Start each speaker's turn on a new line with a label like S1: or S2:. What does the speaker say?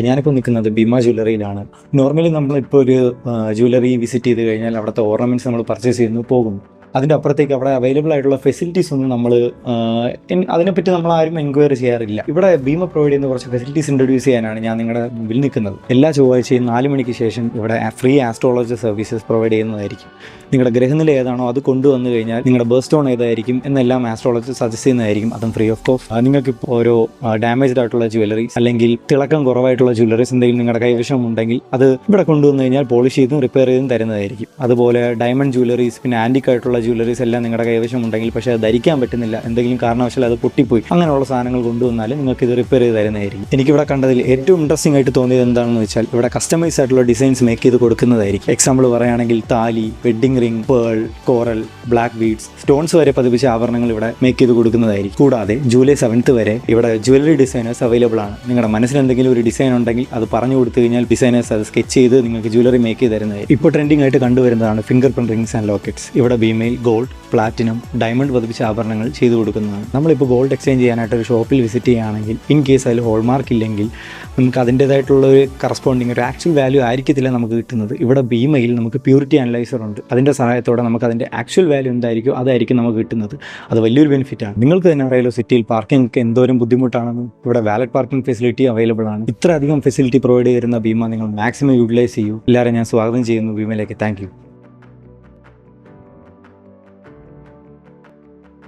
S1: ഞാനിപ്പോൾ നിൽക്കുന്നത് ഭീമ ജ്വല്ലറിയിലാണ്. നോർമലി നമ്മളിപ്പോൾ ഒരു ജ്വല്ലറി വിസിറ്റ് ചെയ്ത് കഴിഞ്ഞാൽ അവിടുത്തെ ഓർണമെൻറ്റ്സ് നമ്മൾ പർച്ചേസ് ചെയ്യുന്നു പോകുന്നു. അതിൻ്റെ അപ്പുറത്തേക്ക് അവിടെ അവൈലബിൾ ആയിട്ടുള്ള ഫെസിലിറ്റീസ് ഒന്നും നമ്മൾ അതിനെപ്പറ്റി നമ്മൾ ആരും എൻക്വയറി ചെയ്യാറില്ല. ഇവിടെ ഭീമ പ്രൊവൈഡ് ചെയ്യുന്ന കുറച്ച് ഫെസിലിറ്റീസ് ഇൻട്രൊഡ്യൂസ് ചെയ്യാനാണ് ഞാൻ നിങ്ങളുടെ മുമ്പിൽ നിൽക്കുന്നത്. എല്ലാ ചൊവ്വാഴ്ചയും 4 മണിക്ക് ശേഷം ഇവിടെ ഫ്രീ ആസ്ട്രോളജി സർവീസസ് പ്രൊവൈഡ് ചെയ്യുന്നതായിരിക്കും. നിങ്ങളുടെ ഗ്രഹനില ഏതാണോ അത് കൊണ്ടുവന്നു കഴിഞ്ഞാൽ നിങ്ങളുടെ ബേർസ്റ്റോൺ ഏതായിരിക്കും എന്നെല്ലാം ആസ്ട്രോളജി സജസ്റ്റ് ചെയ്യുന്നതായിരിക്കും. അതും ഫ്രീ ഓഫ് കോസ്റ്റ്. നിങ്ങൾക്ക് ഇപ്പോൾ ഓരോ ഡാമേജ്ഡ് ആയിട്ടുള്ള ജ്വല്ലറീസ് അല്ലെങ്കിൽ തിളക്കം കുറവായിട്ടുള്ള ജ്വല്ലറീസ് എന്തെങ്കിലും നിങ്ങളുടെ കൈവശം ഉണ്ടെങ്കിൽ അത് ഇവിടെ കൊണ്ടുവന്നു കഴിഞ്ഞാൽ പോളിഷ് ചെയ്തും റിപ്പയർ ചെയ്തും തരുന്നതായിരിക്കും. അതുപോലെ ഡയമണ്ട് ജ്വല്ലറീസ്, പിന്നെ ആൻറ്റിക് ആയിട്ടുള്ള ജ്വല്ലറീസ് എല്ലാം നിങ്ങളുടെ കൈവശം ഉണ്ടെങ്കിൽ പക്ഷേ അത് ധരിക്കാൻ പറ്റുന്നില്ല, എന്തെങ്കിലും കാരണവശാൽ അത് പൊട്ടിപ്പോയി, അങ്ങനെയുള്ള സാധനങ്ങൾ കൊണ്ടുവന്നാൽ നിങ്ങൾക്ക് ഇത് റിപ്പയർ ചെയ്ത് തരുന്നതായിരിക്കും. എനിക്കിവിടെ കണ്ടതിൽ ഏറ്റവും ഇൻട്രസ്റ്റിംഗ് ആയിട്ട് തോന്നിയത് എന്താണെന്ന് വെച്ചാൽ ഇവിടെ കസ്റ്റമൈസ് ആയിട്ടുള്ള ഡിസൈൻസ് മേക്ക് ചെയ്ത് കൊടുക്കുന്നതായിരിക്കും. എക്സാമ്പിൾ പറയുകയാണെങ്കിൽ thali, wedding ring, pearl, coral, black beads, stones വരെ പതിപ്പിച്ച ആഭരണങ്ങൾ ഇവിടെ മേക്ക് ചെയ്ത് കൊടുക്കുന്നതായിരിക്കും. കൂടാതെ ജൂലൈ 7th വരെ ഇവിടെ ജ്വല്ലറി ഡിസൈനേഴ്സ് അവൈലബിൾ ആണ്. നിങ്ങളുടെ മനസ്സിൽ എന്തെങ്കിലും ഒരു ഡിസൈൻ ഉണ്ടെങ്കിൽ അത് പറഞ്ഞു കൊടുത്തു കഴിഞ്ഞാൽ ഡിസൈനേഴ്സ് അത് സ്കെച്ച് ചെയ്ത് നിങ്ങൾക്ക് ജ്വല്ലറി മേക്ക് ചെയ്ത് തരുന്നതായിരിക്കും. ഇപ്പോൾ ട്രെൻഡിംഗ് ആയിട്ട് കണ്ടുവരുന്നതാണ് finger print rings and lockets. ഇവിടെ ഭീമയിൽ ഗോൾഡ്, പ്ലാറ്റിനം, ഡയമണ്ട് പതിപ്പിച്ച ആഭരണങ്ങൾ ചെയ്തു കൊടുക്കുന്നതാണ്. നമ്മളിപ്പോൾ ഗോൾഡ് എക്സ്ചേഞ്ച് ചെയ്യാനായിട്ട് ഒരു ഷോപ്പിൽ വിസിറ്റ് ചെയ്യുകയാണെങ്കിൽ ഇൻ കേസ് അതിൽ ഹോൾമാർക്ക് ഇല്ലെങ്കിൽ നമുക്ക് അതിൻ്റേതായിട്ടുള്ള ഒരു കറസ്പോണ്ടിങ് ഒരു ആക്ച്വൽ വാല്യൂ ആയിരിക്കത്തില്ല നമുക്ക് കിട്ടുന്നത്. ഇവിടെ ഭീമയിൽ നമുക്ക് പ്യൂരിറ്റി അനലൈസർ ഉണ്ട്. അതിൻ്റെ സഹായത്തോടെ നമുക്ക് അതിൻ്റെ ആക്ച്വൽ വാല്യൂ എന്തായിരിക്കും അതായിരിക്കും നമുക്ക് കിട്ടുന്നത്. അത് വലിയൊരു ബെനിഫിറ്റാണ്. നിങ്ങൾക്ക് തന്നെ അറിയാലോ സിറ്റിയിൽ പാർക്കിംഗ് എന്തോരം ബുദ്ധിമുട്ടാണെന്നും. ഇവിടെ വാലറ്റ് പാർക്കിംഗ് ഫെസിലിറ്റി അവൈലബിൾ ആണ്. ഇത്രയധികം ഫെസിലിറ്റി പ്രൊവൈഡ് ചെയ്യുന്ന ഭീമ നിങ്ങൾ മാക്സിമം യൂട്ടിലൈസ് ചെയ്യൂ. എല്ലാവരും ഞാൻ സ്വാഗതം ചെയ്യുന്നു ഭീമയിലേക്ക്. Thank you.